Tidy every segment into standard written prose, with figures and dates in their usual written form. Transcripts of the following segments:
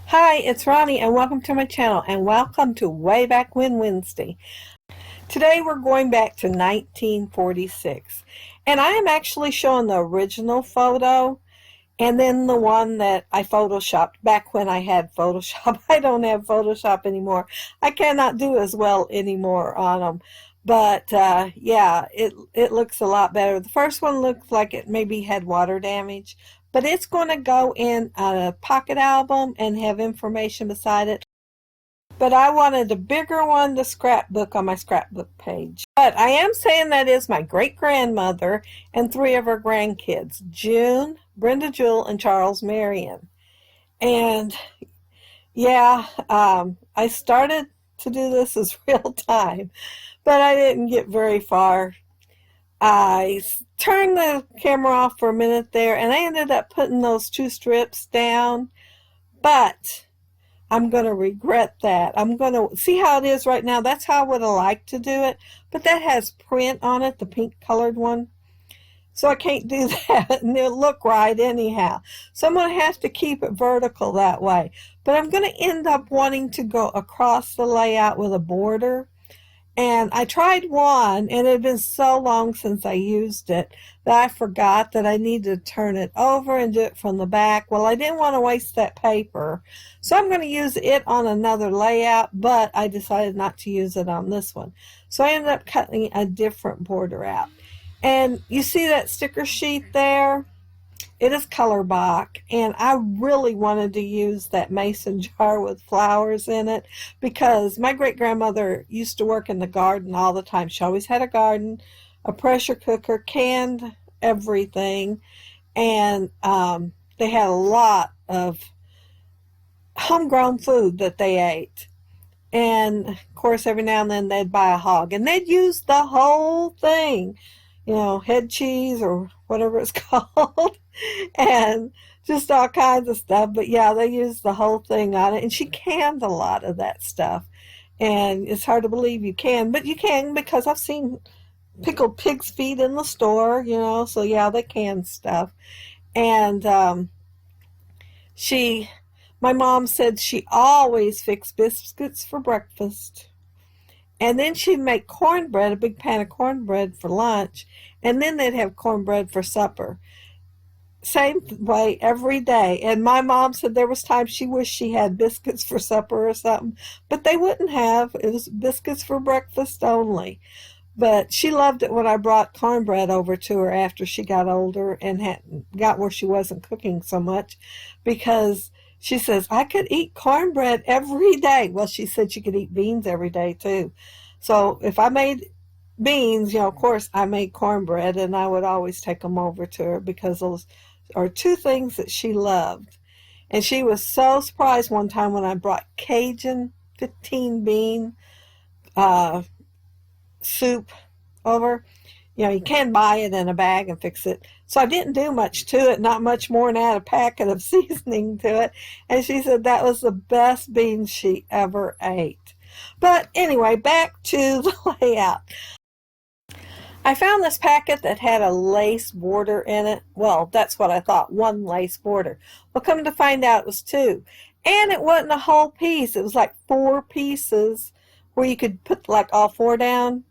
Hi, it's Ronnie and welcome to my channel and welcome to Way Back When Wednesday. Today we're going back to 1946 and I am actually showing the original photo and then the one that I photoshopped back when I had Photoshop. I don't have Photoshop anymore. I cannot do as well anymore on them. But yeah, it looks a lot better. The first one looked like it maybe had water damage, but it's going to go in a pocket album and have information beside it. But I wanted a bigger one, the scrapbook, on my scrapbook page. But I am saying that is my great-grandmother and three of her grandkids, June, Brenda Jewel, and Charles Marion. And yeah, I started to do this as real time, but I didn't get very far. I turned the camera off for a minute there, and I ended up putting those two strips down, but I'm going to regret that. I'm going to see how it is right now. That's how I would have liked to do it, but that has print on it, the pink colored one. So I can't do that, and it'll look right anyhow. So I'm going to have to keep it vertical that way. But I'm going to end up wanting to go across the layout with a border. And I tried one, and it had been so long since I used it that I forgot that I needed to turn it over and do it from the back. Well, I didn't want to waste that paper, so I'm going to use it on another layout, but I decided not to use it on this one. So I ended up cutting a different border out. And you see that sticker sheet there? It is color bark, and I really wanted to use that mason jar with flowers in it because my great-grandmother used to work in the garden all the time. She always had a garden, a pressure cooker, canned everything, and they had a lot of homegrown food that they ate. And, of course, every now and then they'd buy a hog, and they'd use the whole thing, you know, head cheese or whatever it's called, and just all kinds of stuff. But yeah, they used the whole thing on it, and she canned a lot of that stuff. And it's hard to believe you can, but you can because I've seen pickled pig's feet in the store, you know, so yeah, they can stuff. And my mom said she always fixed biscuits for breakfast. And then she'd make cornbread, a big pan of cornbread for lunch, and then they'd have cornbread for supper. Same way every day. And my mom said there was times she wished she had biscuits for supper or something, but they wouldn't have. It was biscuits for breakfast only. But she loved it when I brought cornbread over to her after she got older and got where she wasn't cooking so much, because she says, I could eat cornbread every day. Well, she said she could eat beans every day too. So if I made beans, you know, of course I made cornbread, and I would always take them over to her because those are two things that she loved. And she was so surprised one time when I brought Cajun 15 bean soup over. You know, you can buy it in a bag and fix it. So I didn't do much to it, not much more than add a packet of seasoning to it. And she said that was the best beans she ever ate. But anyway, back to the layout. I found this packet that had a lace border in it. Well, that's what I thought, one lace border. Well, come to find out it was two. And it wasn't a whole piece. It was like 4 pieces where you could put like all 4 down.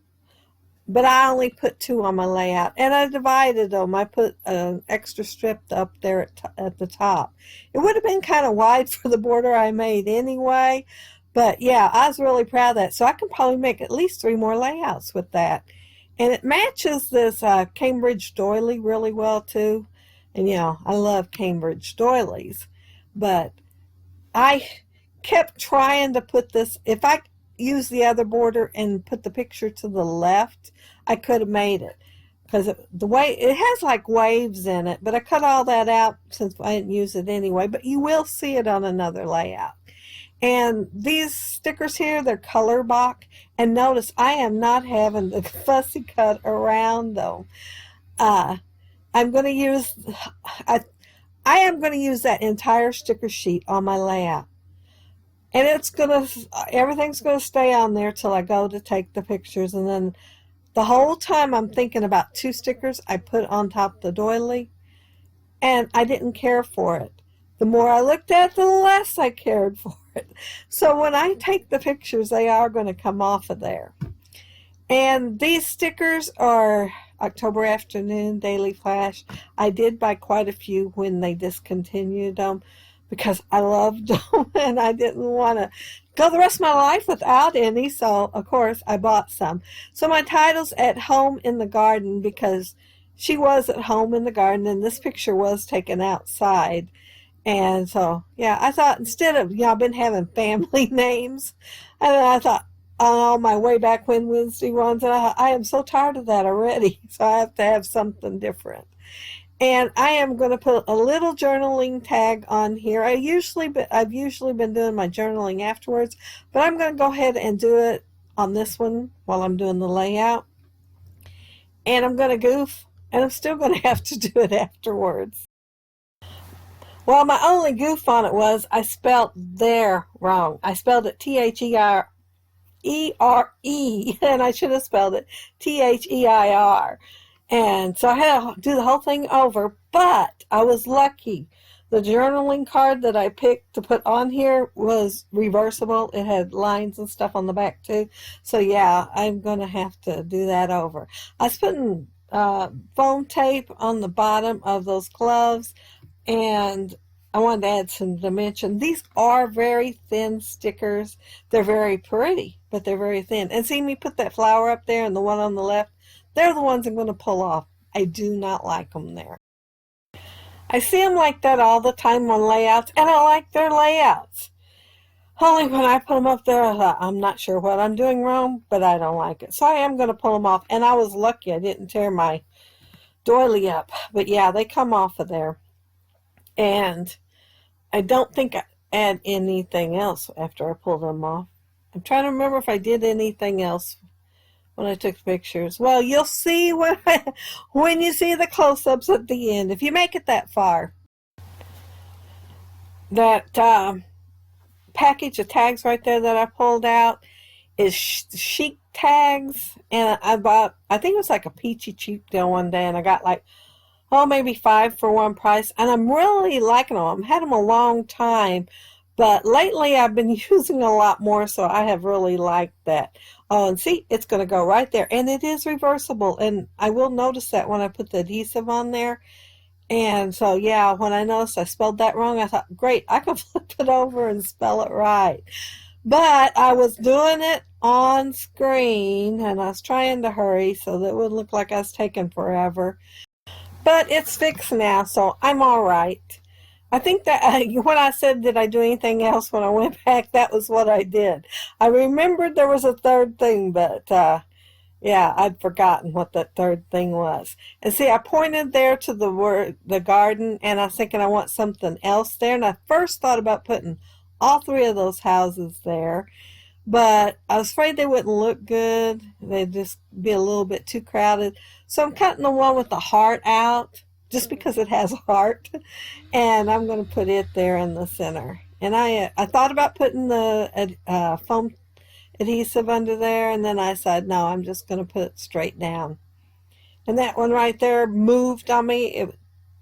But I only put 2 on my layout, and I divided them. I put an extra strip up there at the top. It would have been kind of wide for the border I made anyway, but yeah, I was really proud of that. So I can probably make at least 3 more layouts with that. And it matches this Cambridge doily really well too. And you know, I love Cambridge doilies, but I kept trying to put this, if I use the other border and put the picture to the left, I could have made it, because the way it has like waves in it, but I cut all that out since I didn't use it anyway. But you will see it on another layout. And these stickers here, they're color bark, and notice I am not having the fussy cut around them. I'm going to use I am going to use that entire sticker sheet on my layout. And everything's going to stay on there till I go to take the pictures. And then the whole time I'm thinking about 2 stickers I put on top of the doily, and I didn't care for it. The more I looked at it, the less I cared for it. So when I take the pictures, they are going to come off of there. And these stickers are October Afternoon, Daily Flash. I did buy quite a few when they discontinued them because I loved them and I didn't want to go the rest of my life without any. So, of course, I bought some. So my title's At Home in the Garden because she was at home in the garden and this picture was taken outside. And so, yeah, I thought instead of, I've been having family names, and I thought, on all my Way Back When Wednesday ones, and I am so tired of that already, so I have to have something different. And I am going to put a little journaling tag on here. I've usually been doing my journaling afterwards, but I'm going to go ahead and do it on this one while I'm doing the layout. And I'm going to goof, and I'm still going to have to do it afterwards. Well, my only goof on it was I spelled there wrong. I spelled it Theire, and I should have spelled it Their. And so I had to do the whole thing over, but I was lucky. The journaling card that I picked to put on here was reversible. It had lines and stuff on the back too. So yeah, I'm going to have to do that over. I was putting foam tape on the bottom of those gloves, and I wanted to add some dimension. These are very thin stickers. They're very pretty, but they're very thin. And see me put that flower up there and the one on the left? They're the ones I'm going to pull off. I do not like them there. I see them like that all the time on layouts, and I like their layouts. Only when I put them up there, I thought, I'm not sure what I'm doing wrong, but I don't like it. So I am going to pull them off. And I was lucky I didn't tear my doily up. But yeah, they come off of there. And I don't think I add anything else after I pull them off. I'm trying to remember if I did anything else when I took pictures. Well, you'll see when you see the close-ups at the end, if you make it that far. That package of tags right there that I pulled out is chic tags, and I think it was like a peachy cheap deal one day, and I got like, maybe 5 for one price, and I'm really liking them. I've had them a long time, but lately I've been using a lot more, so I have really liked that. Oh, and see, it's going to go right there, and it is reversible, and I will notice that when I put the adhesive on there. And so, yeah, when I noticed I spelled that wrong, I thought, great, I can flip it over and spell it right. But I was doing it on screen, and I was trying to hurry so that it wouldn't look like I was taking forever. But it's fixed now, so I'm all right. I think that when I said, did I do anything else when I went back, that was what I did. I remembered there was a third thing, but yeah, I'd forgotten what that third thing was. And see, I pointed there to the garden, and I was thinking I want something else there. And I first thought about putting all 3 of those houses there, but I was afraid they wouldn't look good. They'd just be a little bit too crowded. So I'm cutting the one with the heart out, just because it has a heart, and I'm going to put it there in the center. And I thought about putting the foam adhesive under there, and then I said, no, I'm just going to put it straight down. And that one right there moved on me.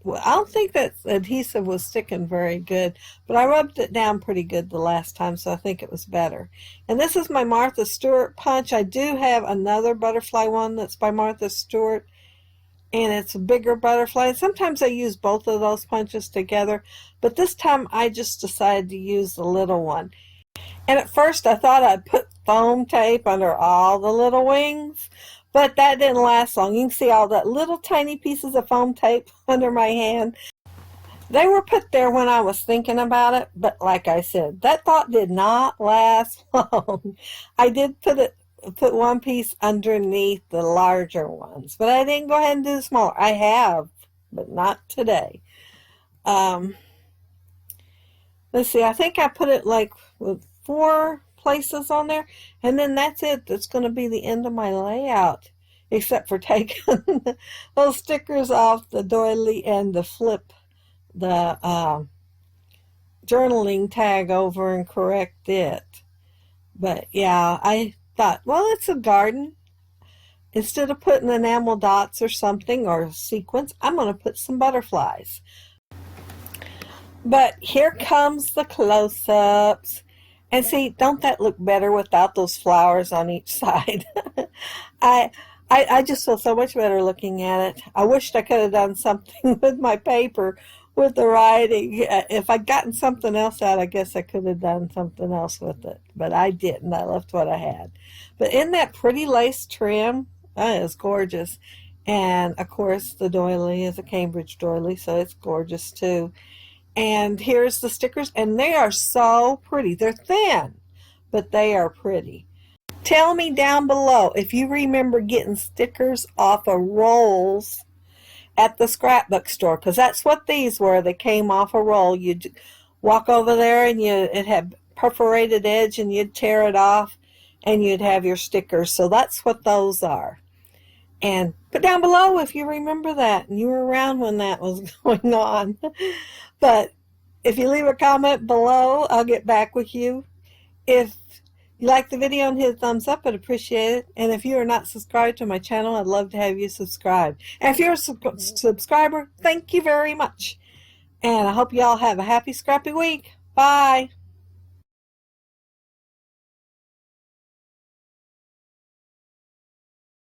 I don't think that adhesive was sticking very good, but I rubbed it down pretty good the last time, so I think it was better. And this is my Martha Stewart punch. I do have another butterfly one that's by Martha Stewart, and it's a bigger butterfly. Sometimes I use both of those punches together, but this time I just decided to use the little one. And at first I thought I'd put foam tape under all the little wings, but that didn't last long. You can see all that little tiny pieces of foam tape under my hand. They were put there when I was thinking about it, but like I said, that thought did not last long. I did put one piece underneath the larger ones, but I didn't go ahead and do the smaller. I have, but not today. Let's see, I think I put it like with 4 places on there, and then that's it. That's going to be the end of my layout, except for taking those stickers off the doily and to flip the journaling tag over and correct it. But yeah, I thought, well, it's a garden. Instead of putting enamel dots or something or sequins, I'm going to put some butterflies. But here comes the close-ups. And see, don't that look better without those flowers on each side? I, I just feel so much better looking at it. I wished I could have done something with my paper with the writing. If I'd gotten something else out, I guess I could have done something else with it. But I didn't. I left what I had. But isn't that pretty lace trim? That is gorgeous. And of course, the doily is a Cambridge doily, so it's gorgeous too. And here's the stickers, and they are so pretty. They're thin, but they are pretty. Tell me down below if you remember getting stickers off of rolls at the scrapbook store, because that's what these were. They came off a roll. You'd walk over there, and it had perforated edge, and you'd tear it off, and you'd have your stickers. So that's what those are. And put down below if you remember that and you were around when that was going on. But if you leave a comment below, I'll get back with you. If you like the video and hit a thumbs up, I'd appreciate it. And if you are not subscribed to my channel, I'd love to have you subscribe. And if you're a subscriber, thank you very much. And I hope you all have a happy, scrappy week. Bye.